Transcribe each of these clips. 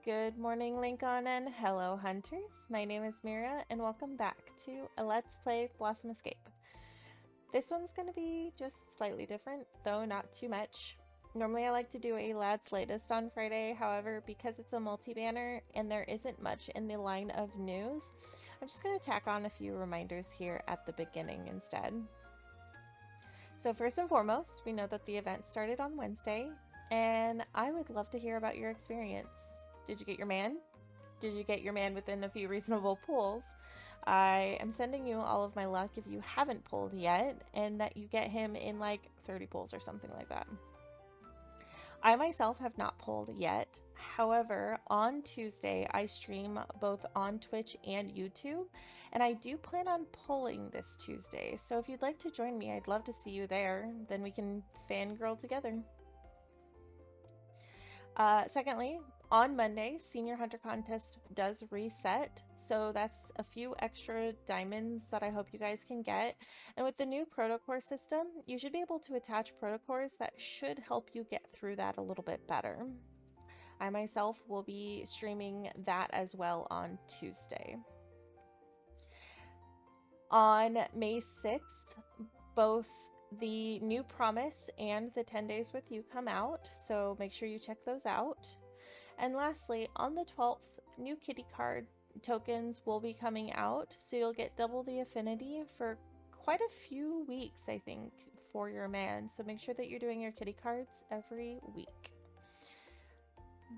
Good morning, Lincoln, and hello, hunters. My name is Mira, and welcome back to a Let's Play Blossom Escape. This one's going to be just slightly different, though not too much. Normally I like to do a Lad's Latest on Friday, however, because it's a multi-banner and there isn't much in the line of news, I'm just going to tack on a few reminders here at the beginning instead. So first and foremost, we know that the event started on Wednesday, and I would love to hear about your experience. Did you get your man? Did you get your man within a few reasonable pulls? I am sending you all of my luck if you haven't pulled yet, and that you get him in like 30 pulls or something like that. I myself have not pulled yet. However, on Tuesday, I stream both on Twitch and YouTube, and I do plan on pulling this Tuesday. So if you'd like to join me, I'd love to see you there. Then we can fangirl together. Secondly, on Monday, Senior Hunter Contest does reset, so that's a few extra diamonds that I hope you guys can get. And with the new protocore system, you should be able to attach protocores that should help you get through that a little bit better. I myself will be streaming that as well on Tuesday. On May 6th, both the new promise and the 10 days with you come out, so make sure you check those out. And lastly, on the 12th, new kitty card tokens will be coming out, so you'll get double the affinity for quite a few weeks, I think, for your man. So make sure that you're doing your kitty cards every week.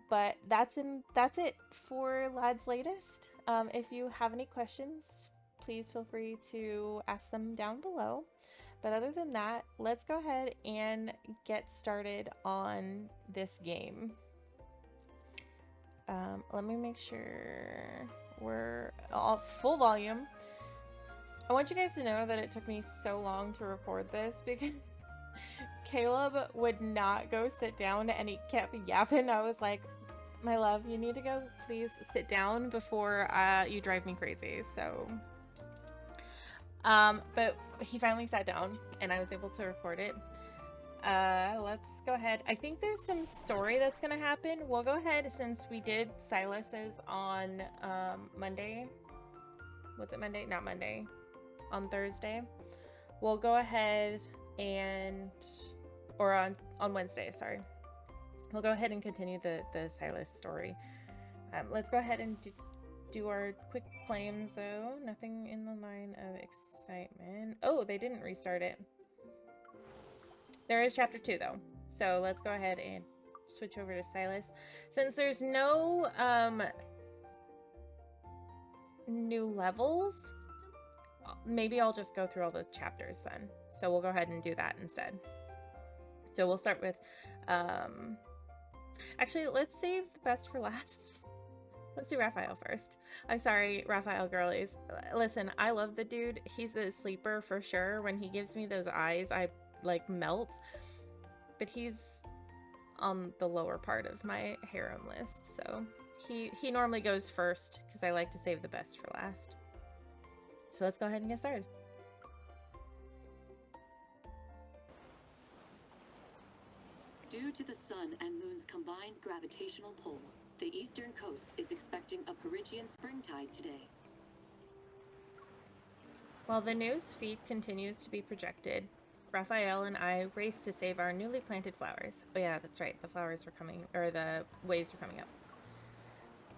But that's it for Lad's Latest. If you have any questions, please feel free to ask them down below. But other than that, let's go ahead and get started on this game. Let me make sure we're all full volume. I want you guys to know that it took me so long to record this because Caleb would not go sit down and he kept yapping. I was like, my love, you need to go please sit down before you drive me crazy. So but he finally sat down and I was able to record it. Let's go ahead. I think there's some story that's gonna happen. We'll go ahead, since we did Sylus's on Monday. Was it Monday? Not Monday. On Thursday. We'll go ahead and, or on Wednesday, sorry. We'll go ahead and continue the Sylus story. Let's go ahead and do our quick claims though. Nothing in the line of excitement. Oh, they didn't restart it. There is chapter 2 though. So let's go ahead and switch over to Sylus. Since there's no new levels, maybe I'll just go through all the chapters then. So we'll go ahead and do that instead. So we'll start with actually, let's save the best for last. Let's do Rafayel first. I'm sorry, Rafayel girlies. Listen, I love the dude. He's a sleeper for sure. When he gives me those eyes, I like melt. But he's on the lower part of my harem list, so he normally goes first because I like to save the best for last. So let's go ahead and get started. Due to the sun and moon's combined gravitational pull, the eastern coast is expecting a Perigean springtide today. While the news feed continues to be projected, Rafayel and I race to save our newly planted flowers. Oh yeah, that's right, the flowers were coming, or the waves were coming up.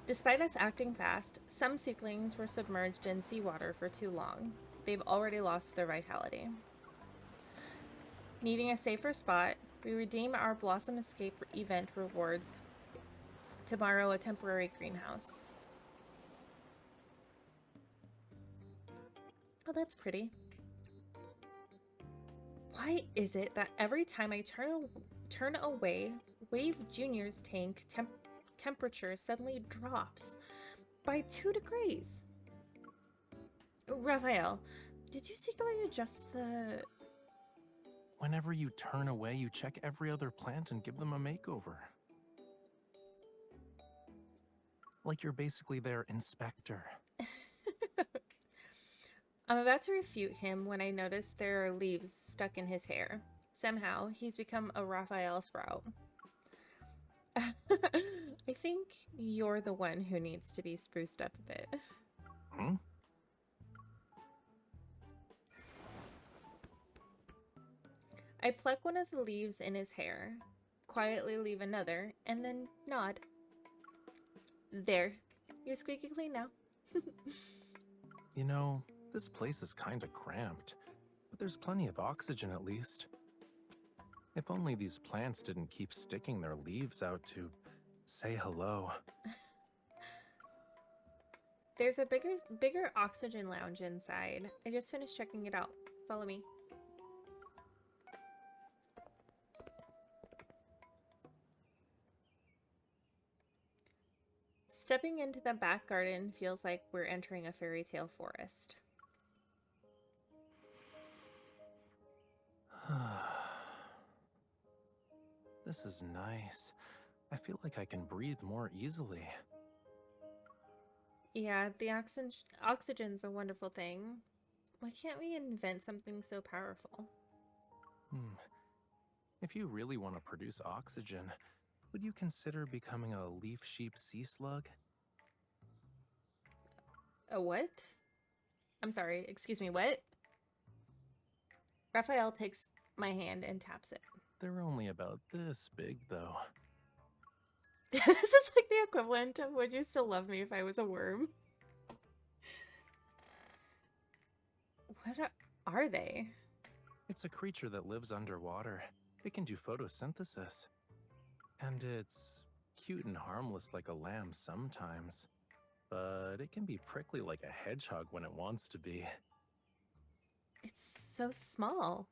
Despite us acting fast, some seedlings were submerged in seawater for too long. They've already lost their vitality. Needing a safer spot, we redeem our Blossom Escape event rewards to borrow a temporary greenhouse. Oh, that's pretty. Why is it that every time I turn away, Wave Junior's tank temperature suddenly drops by 2 degrees? Rafayel, did you secretly adjust the... Whenever you turn away, you check every other plant and give them a makeover. Like you're basically their inspector. I'm about to refute him when I notice there are leaves stuck in his hair. Somehow, he's become a Rafayel sprout. I think you're the one who needs to be spruced up a bit. Hmm? I pluck one of the leaves in his hair, quietly leave another, and then nod. There. You're squeaky clean now. You know, this place is kinda cramped, but there's plenty of oxygen at least. If only these plants didn't keep sticking their leaves out to say hello. There's a bigger oxygen lounge inside. I just finished checking it out. Follow me. Stepping into the back garden feels like we're entering a fairy tale forest. This is nice. I feel like I can breathe more easily. Yeah, the oxygen's a wonderful thing. Why can't we invent something so powerful? If you really want to produce oxygen, would you consider becoming a leaf sheep sea slug? A what? I'm sorry, excuse me, what? Raphael takes my hand and taps it. They're only about this big, though. This is like the equivalent of would you still love me if I was a worm? What are they? It's a creature that lives underwater. It can do photosynthesis. And it's cute and harmless like a lamb sometimes. But it can be prickly like a hedgehog when it wants to be. It's so small.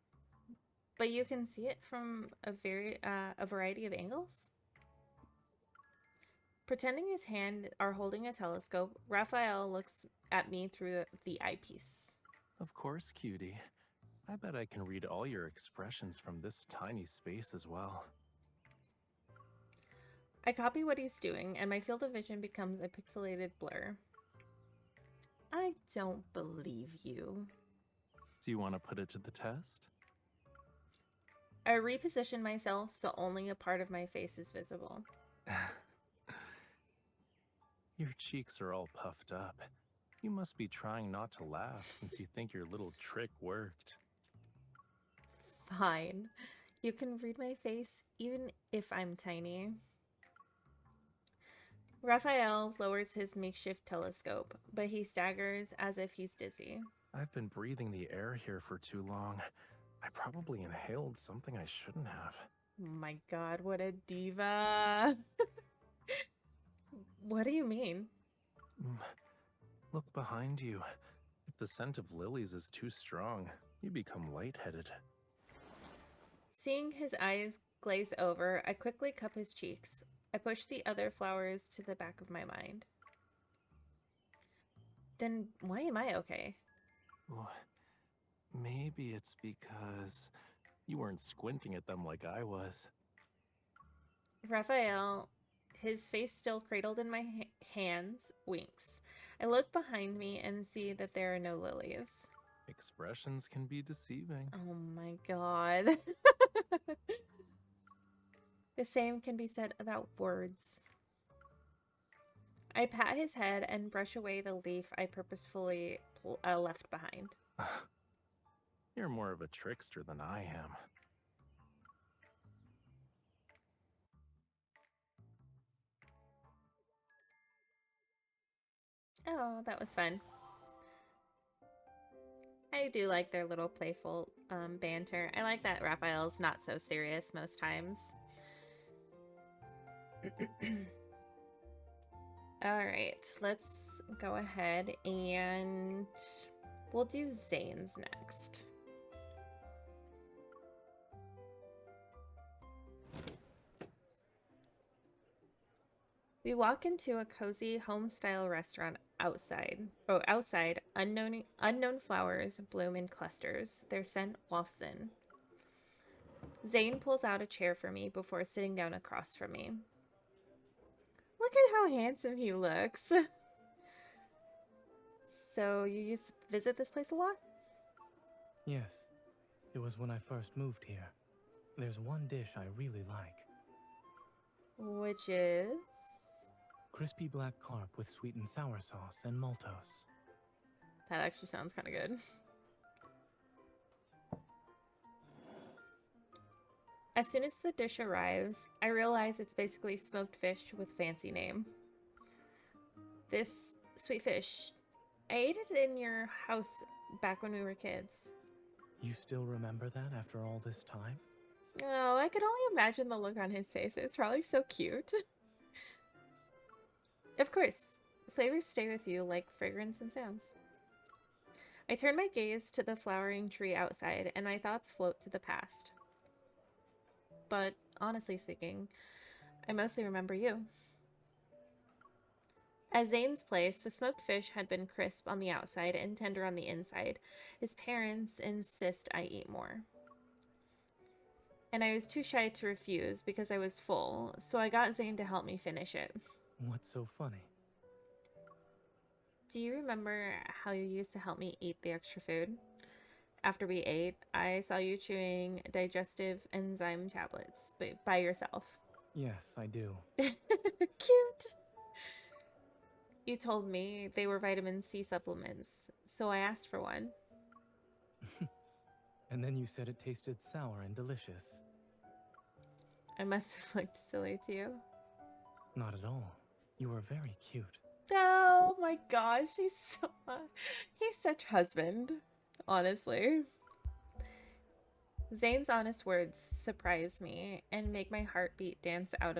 But you can see it from a variety of angles? Pretending his hand are holding a telescope, Raphael looks at me through the eyepiece. Of course, cutie. I bet I can read all your expressions from this tiny space as well. I copy what he's doing, and my field of vision becomes a pixelated blur. I don't believe you. Do you want to put it to the test? I reposition myself so only a part of my face is visible. Your cheeks are all puffed up. You must be trying not to laugh since you think your little trick worked. Fine. You can read my face even if I'm tiny. Raphael lowers his makeshift telescope, but he staggers as if he's dizzy. I've been breathing the air here for too long. I probably inhaled something I shouldn't have. Oh my god, what a diva. What do you mean? Look behind you. If the scent of lilies is too strong, you become lightheaded. Seeing his eyes glaze over, I quickly cup his cheeks. I push the other flowers to the back of my mind. Then why am I okay? Ooh, maybe it's because you weren't squinting at them like I was. Raphael, his face still cradled in my hands, winks. I look behind me and see that there are no lilies. Expressions can be deceiving. Oh my god. The same can be said about words. I pat his head and brush away the leaf I purposefully left behind. You're more of a trickster than I am. Oh, that was fun. I do like their little playful banter. I like that Raphael's not so serious most times. Alright, let's go ahead and we'll do Zayne's next. We walk into a cozy home-style restaurant outside. Oh, outside, unknown flowers bloom in clusters. Their scent wafts in. Zayne pulls out a chair for me before sitting down across from me. Look at how handsome he looks. So, you used to visit this place a lot? Yes. It was when I first moved here. There's one dish I really like. Which is? Crispy black carp with sweet and sour sauce and maltose. That actually sounds kind of good. As soon as the dish arrives, I realize it's basically smoked fish with fancy name. This sweet fish, I ate it in your house back when we were kids. You still remember that after all this time? Oh, I could only imagine the look on his face. It's probably so cute. Of course, flavors stay with you like fragrance and sounds. I turn my gaze to the flowering tree outside, and my thoughts float to the past. But honestly speaking, I mostly remember you. At Zayne's place, the smoked fish had been crisp on the outside and tender on the inside. His parents insist I eat more. And I was too shy to refuse because I was full, so I got Zayne to help me finish it. What's so funny? Do you remember how you used to help me eat the extra food? After we ate, I saw you chewing digestive enzyme tablets by yourself. Yes, I do. Cute! You told me they were vitamin C supplements, so I asked for one. And then you said it tasted sour and delicious. I must have looked silly to you. Not at all. You were very cute. Oh my gosh, he's such husband, honestly. Zayne's honest words surprise me and make my heartbeat dance out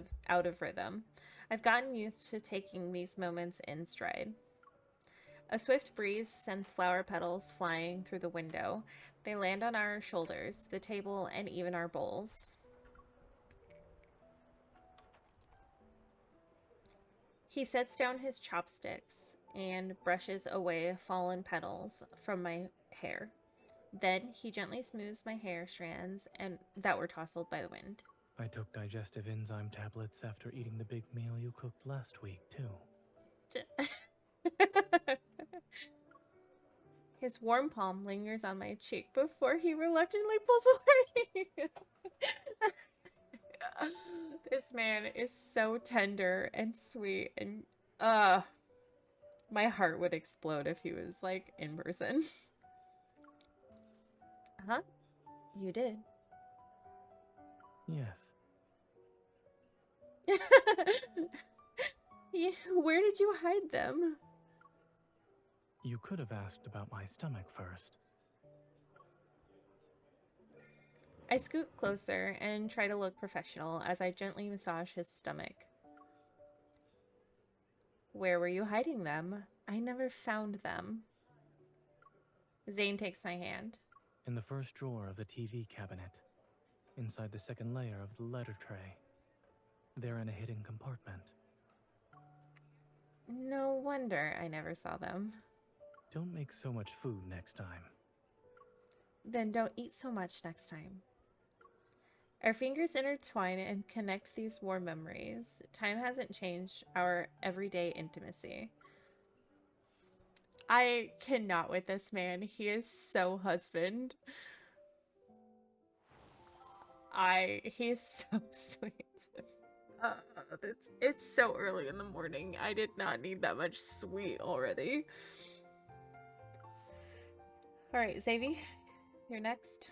of rhythm. I've gotten used to taking these moments in stride. A swift breeze sends flower petals flying through the window. They land on our shoulders, the table, and even our bowls. He sets down his chopsticks and brushes away fallen petals from my hair. Then he gently smooths my hair strands that were tousled by the wind. I took digestive enzyme tablets after eating the big meal you cooked last week, too. His warm palm lingers on my cheek before he reluctantly pulls away. This man is so tender and sweet, and my heart would explode if he was like in person. Huh? You did. Yes. Yeah, where did you hide them? You could have asked about my stomach first. I scoot closer and try to look professional as I gently massage his stomach. Where were you hiding them? I never found them. Zayne takes my hand. In the first drawer of the TV cabinet. Inside the second layer of the letter tray. They're in a hidden compartment. No wonder I never saw them. Don't make so much food next time. Then don't eat so much next time. Our fingers intertwine and connect these warm memories. Time hasn't changed our everyday intimacy. I cannot with this man. He is so husband. He's so sweet. It's so early in the morning. I did not need that much sweet already. Alright, Xavier, you're next.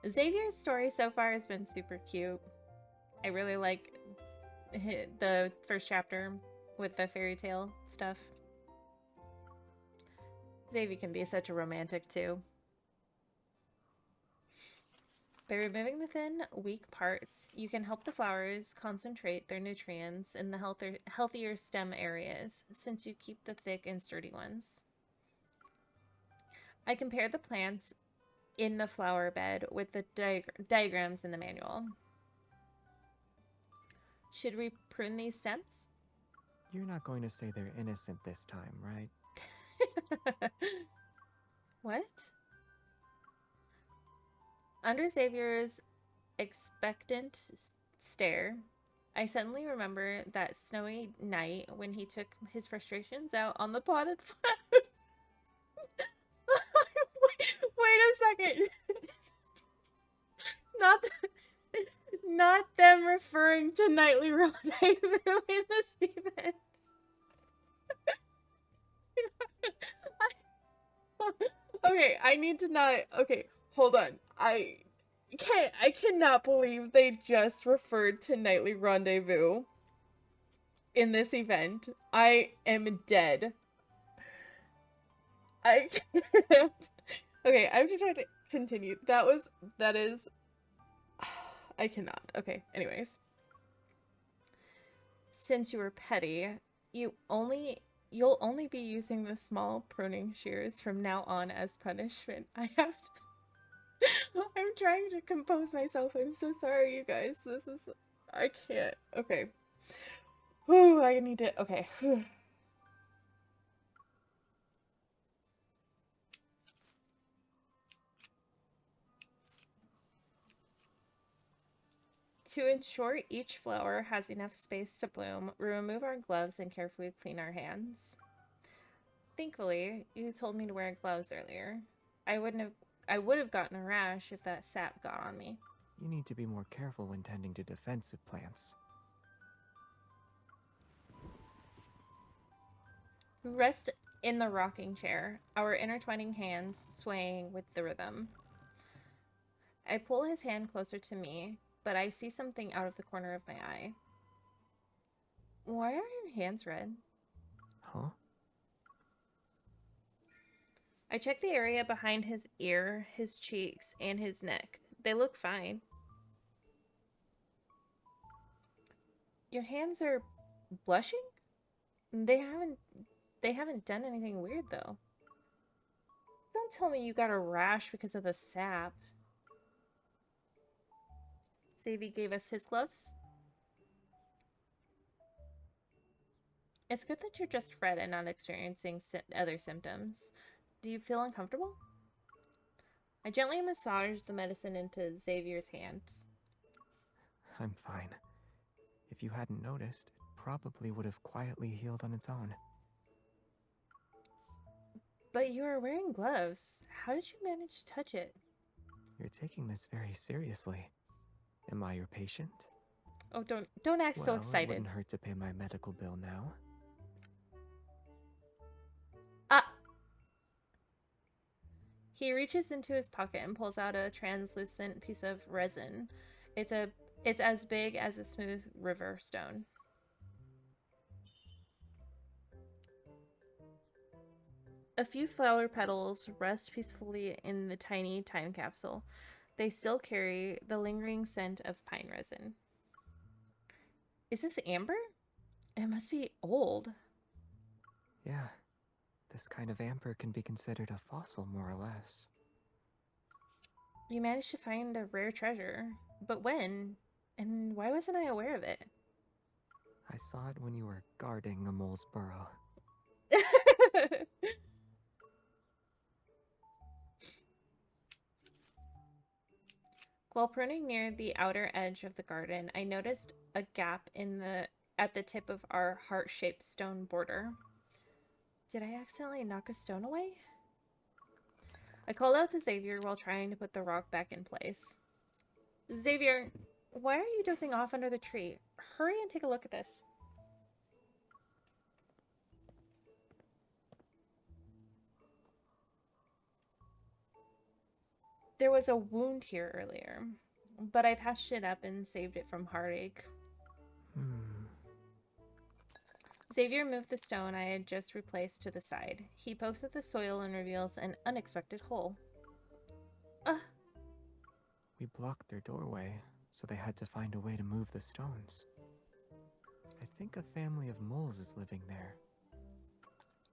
Xavier's story so far has been super cute. I really like the first chapter with the fairy tale stuff. Xavier can be such a romantic too. By removing the thin, weak parts, you can help the flowers concentrate their nutrients in the healthier stem areas, since you keep the thick and sturdy ones. I compared the plants in the flower bed with the diagrams in the manual. Should we prune these stems? You're not going to say they're innocent this time, right? What? Under Xavier's expectant stare, I suddenly remember that snowy night when he took his frustrations out on the potted plant. Wait a second. Not Not them referring to Nightly Rendezvous in this event. Okay, I need to not. Okay, hold on. I cannot believe they just referred to Nightly Rendezvous in this event. I am dead. I can't. Okay, I have to try to continue. That is. I cannot. Okay, anyways. Since you were petty, you'll only be using the small pruning shears from now on as punishment. I have to. I'm trying to compose myself. I'm so sorry, you guys. This is. I can't. Okay. Whew, I need to. Okay. To ensure each flower has enough space to bloom, we remove our gloves and carefully clean our hands. Thankfully, you told me to wear gloves earlier. I would have gotten a rash if that sap got on me. You need to be more careful when tending to defensive plants. We rest in the rocking chair, our intertwining hands swaying with the rhythm. I pull his hand closer to me, but I see something out of the corner of my eye. Why are your hands red? Huh? I check the area behind his ear, his cheeks, and his neck. They look fine. Your hands are blushing? They haven't done anything weird though. Don't tell me you got a rash because of the sap. Xavier gave us his gloves. It's good that you're just red and not experiencing other symptoms. Do you feel uncomfortable? I gently massage the medicine into Xavier's hands. I'm fine. If you hadn't noticed, it probably would have quietly healed on its own. But you are wearing gloves. How did you manage to touch it? You're taking this very seriously. Am I your patient? Oh, don't act so It excited. wouldn't hurt to pay my medical bill now. He reaches into his pocket and pulls out a translucent piece of resin. It's as big as a smooth river stone. A few flower petals rest peacefully in the tiny time capsule. They still carry the lingering scent of pine resin. Is this amber? It must be old. Yeah. This kind of amber can be considered a fossil, more or less. You managed to find a rare treasure. But when? And why wasn't I aware of it? I saw it when you were guarding a mole's burrow. While pruning near the outer edge of the garden, I noticed a gap at the tip of our heart-shaped stone border. Did I accidentally knock a stone away? I called out to Xavier while trying to put the rock back in place. Xavier, why are you dozing off under the tree? Hurry and take a look at this. There was a wound here earlier, but I patched it up and saved it from heartache. Xavier moved the stone I had just replaced to the side. He pokes at the soil and reveals an unexpected hole. We blocked their doorway, so they had to find a way to move the stones. I think a family of moles is living there.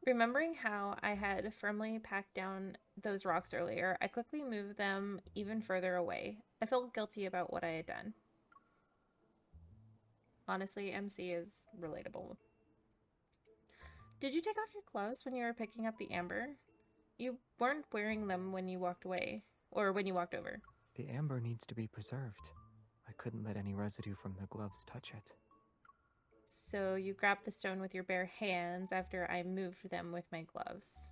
Remembering how I had firmly packed down those rocks earlier, I quickly moved them even further away. I felt guilty about what I had done. Honestly, MC is relatable. Did you take off your gloves when you were picking up the amber? You weren't wearing them when you walked away, or when you walked over. The amber needs to be preserved. I couldn't let any residue from the gloves touch it. So you grabbed the stone with your bare hands after I moved them with my gloves.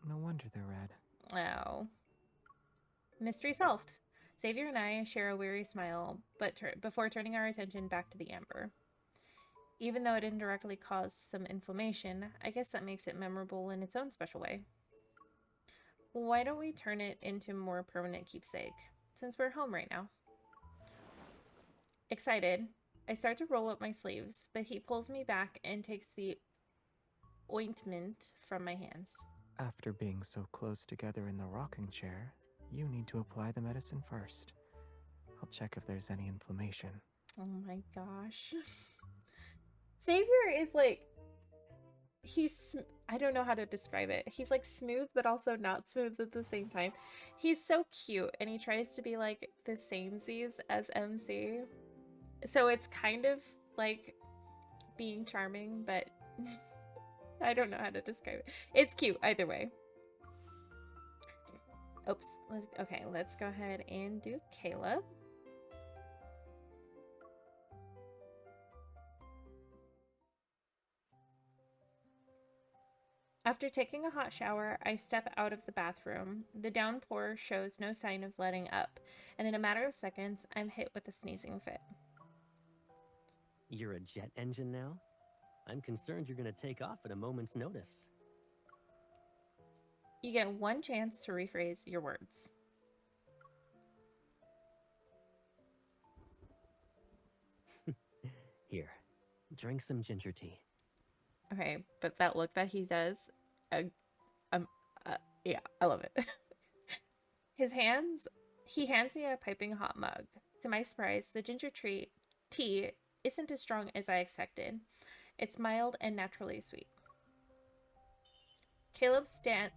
No wonder they're red. Oh. Mystery solved. Xavier and I share a weary smile, but before turning our attention back to the amber. Even though it indirectly caused some inflammation, I guess that makes it memorable in its own special way. Why don't we turn it into a more permanent keepsake, since we're home right now? Excited, I start to roll up my sleeves, but he pulls me back and takes the ointment from my hands. After being so close together in the rocking chair, you need to apply the medicine first. I'll check if there's any inflammation. Oh my gosh. Xavier is like, I don't know how to describe it. He's like smooth, but also not smooth at the same time. He's so cute, and he tries to be like the samesies as MC. So it's kind of like being charming, but I don't know how to describe it. It's cute either way. Oops. Okay, let's go ahead and do Caleb. After taking a hot shower, I step out of the bathroom. The downpour shows no sign of letting up, and in a matter of seconds, I'm hit with a sneezing fit. You're a jet engine now? I'm concerned you're going to take off at a moment's notice. You get one chance to rephrase your words. Here, drink some ginger tea. Okay, but that look that he does, yeah, I love it. He hands me a piping hot mug. To my surprise, the ginger tea isn't as strong as I expected. It's mild and naturally sweet. Caleb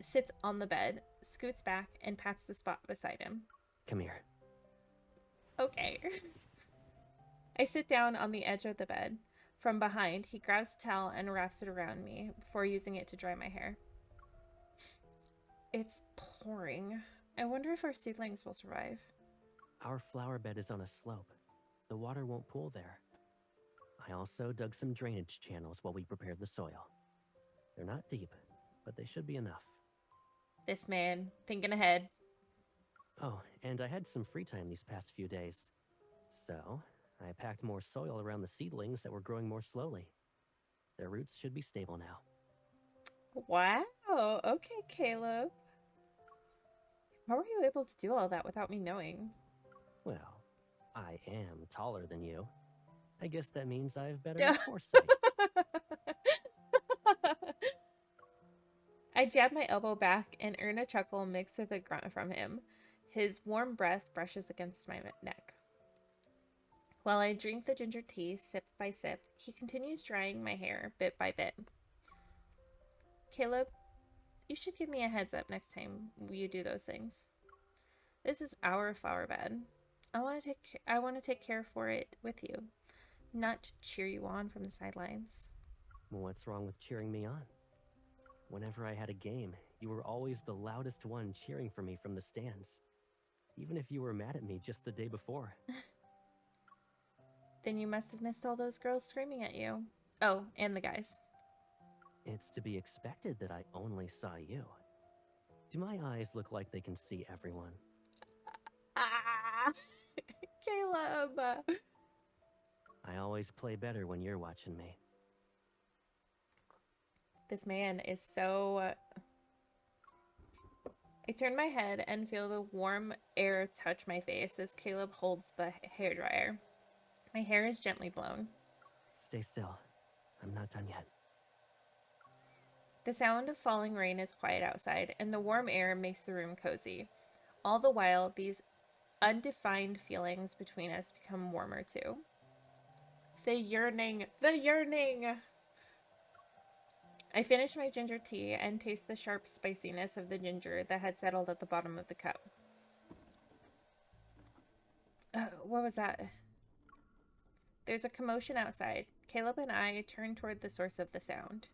sits on the bed, scoots back, and pats the spot beside him. Come here. Okay. I sit down on the edge of the bed. From behind, he grabs a towel and wraps it around me before using it to dry my hair. It's pouring. I wonder if our seedlings will survive. Our flower bed is on a slope. The water won't pool there. I also dug some drainage channels while we prepared the soil. They're not deep, but they should be enough. This man, thinking ahead. Oh, and I had some free time these past few days. So, I packed more soil around the seedlings that were growing more slowly. Their roots should be stable now. Wow. Okay, Caleb. How were you able to do all that without me knowing? Well, I am taller than you. I guess that means I have better foresight. I jab my elbow back and earn a chuckle mixed with a grunt from him. His warm breath brushes against my neck. While I drink the ginger tea sip by sip, he continues drying my hair bit by bit. Caleb, you should give me a heads up next time you do those things. This is our flower bed. I want to take care for it with you, not to cheer you on from the sidelines. What's wrong with cheering me on? Whenever I had a game, you were always the loudest one cheering for me from the stands. Even if you were mad at me just the day before. Then you must have missed all those girls screaming at you. Oh, and the guys. It's to be expected that I only saw you. Do my eyes look like they can see everyone? Ah! Caleb! I always play better when you're watching me. This man is so... I turn my head and feel the warm air touch my face as Caleb holds the hairdryer. My hair is gently blown. Stay still. I'm not done yet. The sound of falling rain is quiet outside, and the warm air makes the room cozy. All the while, these undefined feelings between us become warmer too. The yearning! The yearning! I finish my ginger tea and taste the sharp spiciness of the ginger that had settled at the bottom of the cup. What was that? There's a commotion outside. Caleb and I turn toward the source of the sound.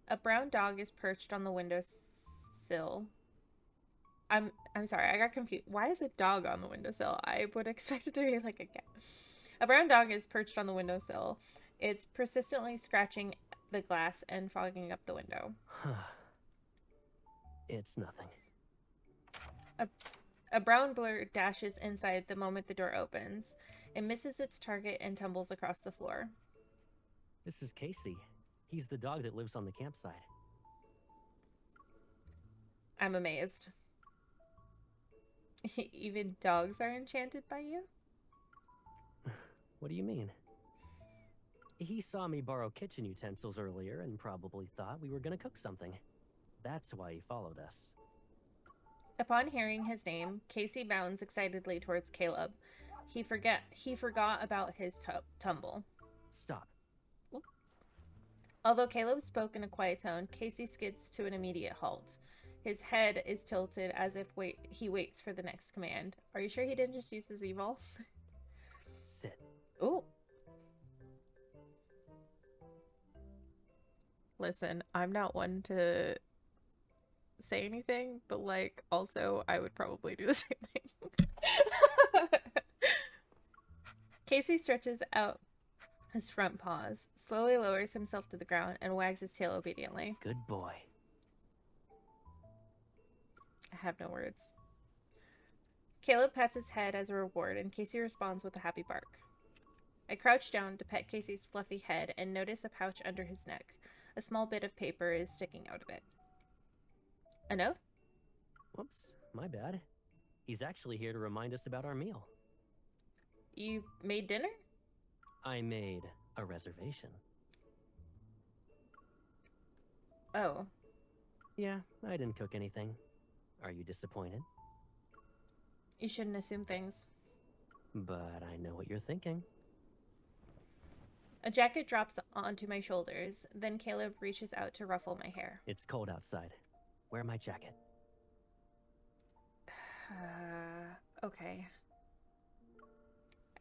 A brown dog is perched on the windowsill. I'm sorry, I got confused. Why is a dog on the windowsill? I would expect it to be like a cat. A brown dog is perched on the windowsill. It's persistently scratching the glass and fogging up the window. It's nothing. A brown blur dashes inside the moment the door opens. It misses its target and tumbles across the floor. This is Casey. He's the dog that lives on the campsite. I'm amazed. Even dogs are enchanted by you? What do you mean? He saw me borrow kitchen utensils earlier and probably thought we were gonna cook something. That's why he followed us. Upon hearing his name, Casey bounds excitedly towards Caleb. He forgot about his tumble. Stop. Oop. Although Caleb spoke in a quiet tone, Casey skids to an immediate halt. His head is tilted as if he waits for the next command. Are you sure he didn't just use his evil? Sit. Ooh. Listen, I'm not one to say anything, but like, also, I would probably do the same thing. Casey stretches out his front paws, slowly lowers himself to the ground, and wags his tail obediently. Good boy. I have no words. Caleb pats his head as a reward, and Casey responds with a happy bark. I crouch down to pet Casey's fluffy head and notice a pouch under his neck. A small bit of paper is sticking out of it. A note? Whoops, my bad. He's actually here to remind us about our meal. You made dinner? I made a reservation. Oh. Yeah, I didn't cook anything. Are you disappointed? You shouldn't assume things. But I know what you're thinking. A jacket drops onto my shoulders, then Caleb reaches out to ruffle my hair. It's cold outside. Wear my jacket. Okay.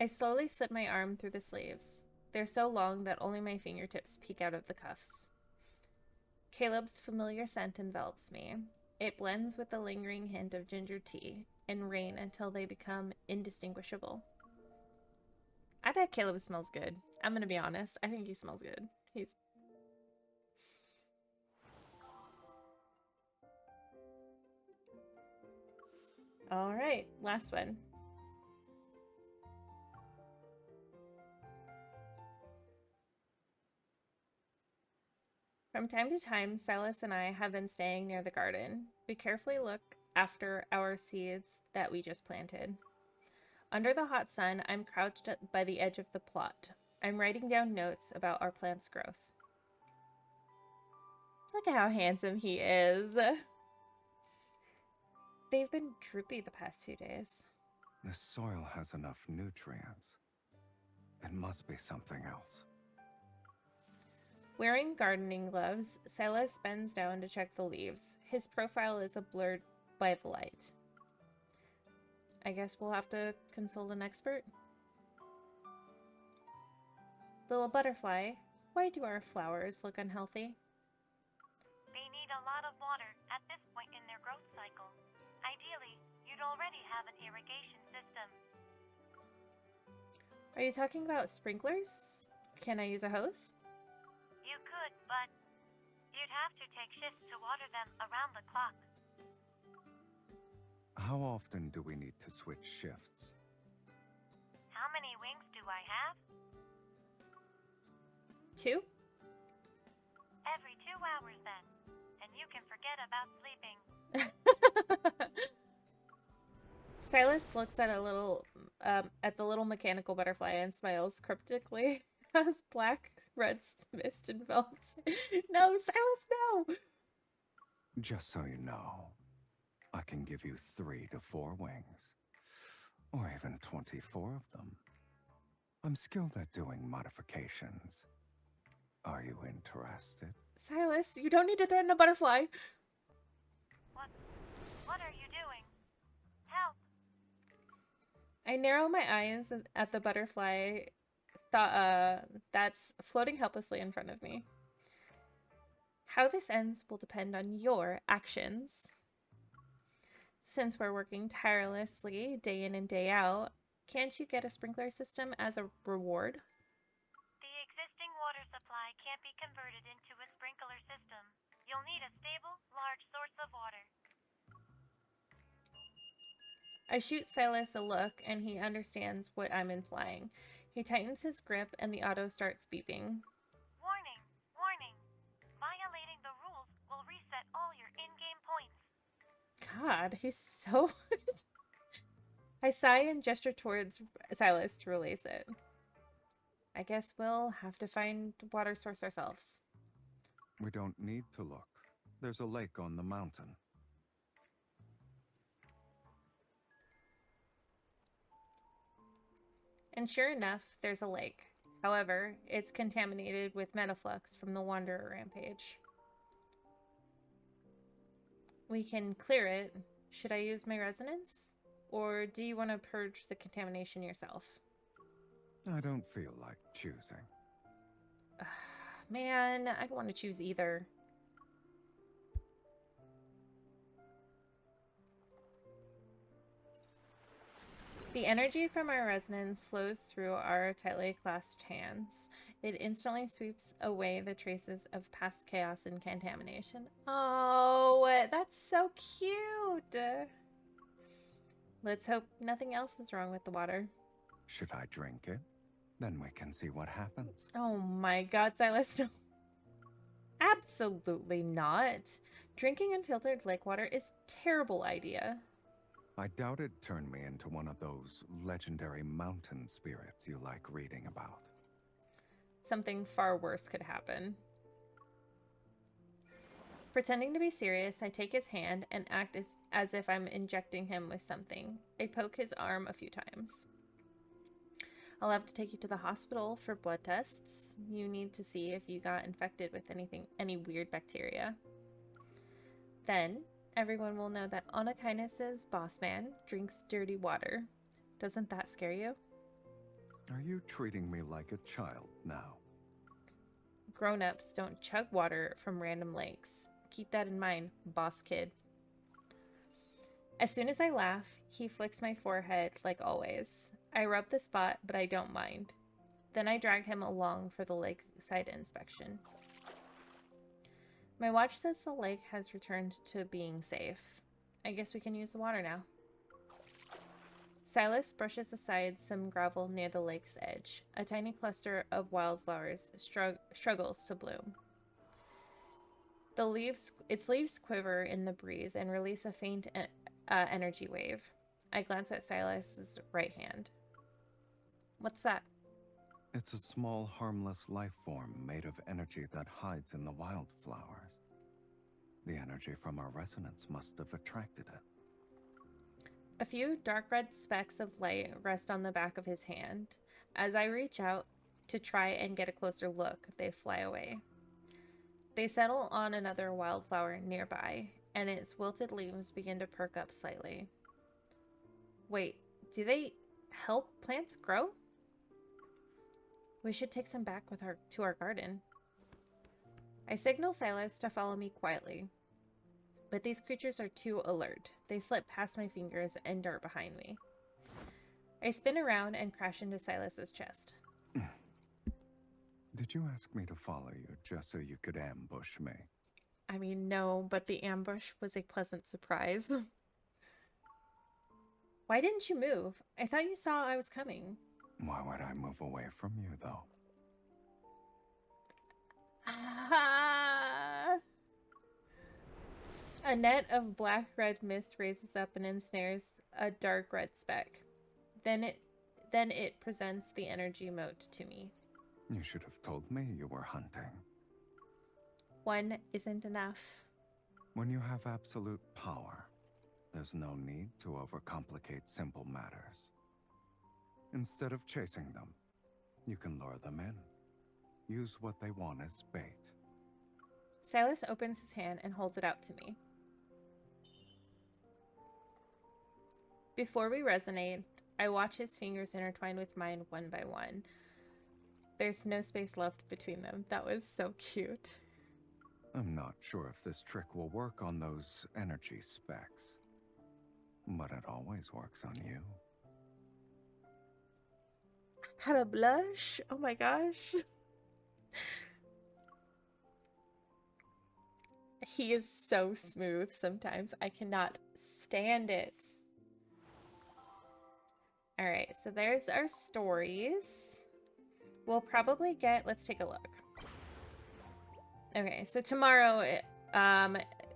I slowly slip my arm through the sleeves. They're so long that only my fingertips peek out of the cuffs. Caleb's familiar scent envelops me. It blends with the lingering hint of ginger tea and rain until they become indistinguishable. I bet Caleb smells good. I'm gonna be honest. I think he smells good. He's... Alright, last one. From time to time, Sylus and I have been staying near the garden. We carefully look after our seeds that we just planted. Under the hot sun, I'm crouched by the edge of the plot. I'm writing down notes about our plant's growth. Look at how handsome he is. They've been droopy the past few days. The soil has enough nutrients. It must be something else. Wearing gardening gloves, Sylus bends down to check the leaves. His profile is blurred by the light. I guess we'll have to consult an expert. Little butterfly, why do our flowers look unhealthy? They need a lot of water at this point in their growth cycle. Ideally, you'd already have an irrigation system. Are you talking about sprinklers? Can I use a hose? You could, but you'd have to take shifts to water them around the clock. How often do we need to switch shifts? How many wings do I have? 2? Every 2 hours then. And you can forget about sleeping. Sylus looks at at the little mechanical butterfly and smiles cryptically as black red mist envelops. No, Sylus, no! Just so you know, I can give you 3 to 4 wings. Or even 24 of them. I'm skilled at doing modifications. Are you interested? Sylus, you don't need to threaten a butterfly. What are you doing? Help! I narrow my eyes at the butterfly that's floating helplessly in front of me. How this ends will depend on your actions. Since we're working tirelessly day in and day out, can't you get a sprinkler system as a reward? The existing water supply can't be converted into a sprinkler system. You'll need a stable, large source of water. I shoot Sylus a look, and he understands what I'm implying. He tightens his grip, and the auto starts beeping. Warning, warning. Violating the rules will reset all your in-game points. God, he's so... I sigh and gesture towards Sylus to release it. I guess we'll have to find water source ourselves. We don't need to look. There's a lake on the mountain. And sure enough, there's a lake. However, it's contaminated with metaflux from the Wanderer rampage. We can clear it. Should I use my resonance? Or do you want to purge the contamination yourself? I don't feel like choosing. Man, I don't want to choose either. The energy from our resonance flows through our tightly clasped hands. It instantly sweeps away the traces of past chaos and contamination. Oh, that's so cute! Let's hope nothing else is wrong with the water. Should I drink it? Then we can see what happens. Oh my god, Sylus, no. Absolutely not. Drinking unfiltered lake water is a terrible idea. I doubt it'd turn me into one of those legendary mountain spirits you like reading about. Something far worse could happen. Pretending to be serious, I take his hand and act as if I'm injecting him with something. I poke his arm a few times. I'll have to take you to the hospital for blood tests. You need to see if you got infected with any weird bacteria. Then, everyone will know that Onakainus' boss man drinks dirty water. Doesn't that scare you? Are you treating me like a child now? Grown-ups don't chug water from random lakes. Keep that in mind, boss kid. As soon as I laugh, he flicks my forehead like always. I rub the spot, but I don't mind. Then I drag him along for the lakeside inspection. My watch says the lake has returned to being safe. I guess we can use the water now. Sylus brushes aside some gravel near the lake's edge. A tiny cluster of wildflowers struggles to bloom. Its leaves quiver in the breeze and release a faint energy wave. I glance at Sylus' right hand. What's that? It's a small, harmless life form made of energy that hides in the wildflowers. The energy from our resonance must have attracted it. A few dark red specks of light rest on the back of his hand. As I reach out to try and get a closer look, they fly away. They settle on another wildflower nearby, and its wilted leaves begin to perk up slightly. Wait, do they help plants grow? We should take some back to our garden. I signal Sylus to follow me quietly, but these creatures are too alert. They slip past my fingers and dart behind me. I spin around and crash into Sylus' chest. Did you ask me to follow you just so you could ambush me? I mean, no, but the ambush was a pleasant surprise. Why didn't you move? I thought you saw I was coming. Why would I move away from you, though? A net of black-red mist raises up and ensnares a dark red speck. Then it presents the energy mote to me. You should have told me you were hunting. One isn't enough. When you have absolute power, there's no need to overcomplicate simple matters. Instead of chasing them, you can lure them in. Use what they want as bait. Sylus opens his hand and holds it out to me. Before we resonate, I watch his fingers intertwine with mine one by one. There's no space left between them. That was so cute. I'm not sure if this trick will work on those energy specks, but it always works on you. Had a blush? Oh my gosh. He is so smooth sometimes. I cannot stand it. All right, so there's our stories. We'll probably get, let's take a look. Okay, so tomorrow,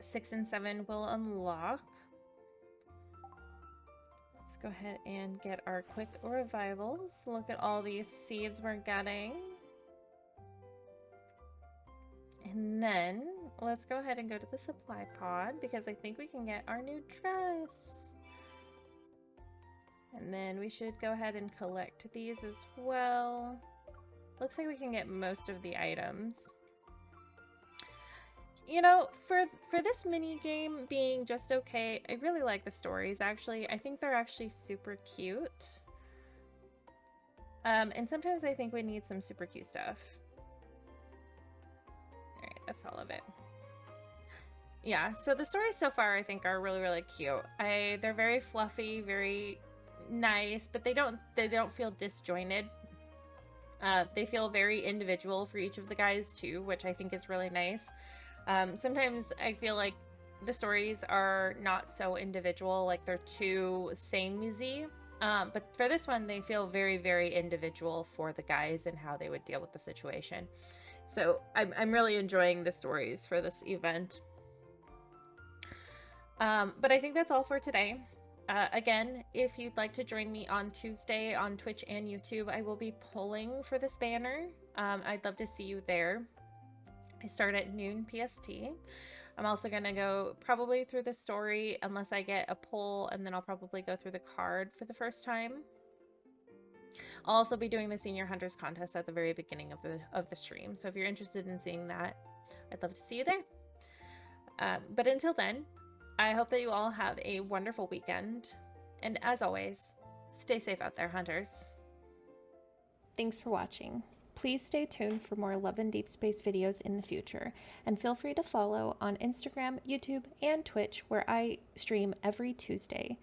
6 and 7 will unlock. Let's go ahead and get our quick revivals. Look at all these seeds we're getting. And then let's go ahead and go to the supply pod because I think we can get our new dress. And then we should go ahead and collect these as well. Looks like we can get most of the items. You know, for this mini game being just okay, I really like the stories, actually. I think they're actually super cute. And sometimes I think we need some super cute stuff. Alright, that's all of it. Yeah, so the stories so far I think are really, really cute. They're very fluffy, very nice, but they don't feel disjointed. They feel very individual for each of the guys too, which I think is really nice. Sometimes I feel like the stories are not so individual, like they're too samey. But for this one, they feel very, very individual for the guys and how they would deal with the situation. So I'm really enjoying the stories for this event. But I think that's all for today. Again, if you'd like to join me on Tuesday on Twitch and YouTube, I will be pulling for this banner. I'd love to see you there. I start at noon PST. I'm also going to go probably through the story unless I get a pull, and then I'll probably go through the card for the first time. I'll also be doing the Senior Hunters contest at the very beginning of the stream. So if you're interested in seeing that, I'd love to see you there. But until then, I hope that you all have a wonderful weekend. And as always, stay safe out there, hunters. Thanks for watching. Please stay tuned for more Love and Deepspace videos in the future, and feel free to follow on Instagram, YouTube, and Twitch, where I stream every Tuesday.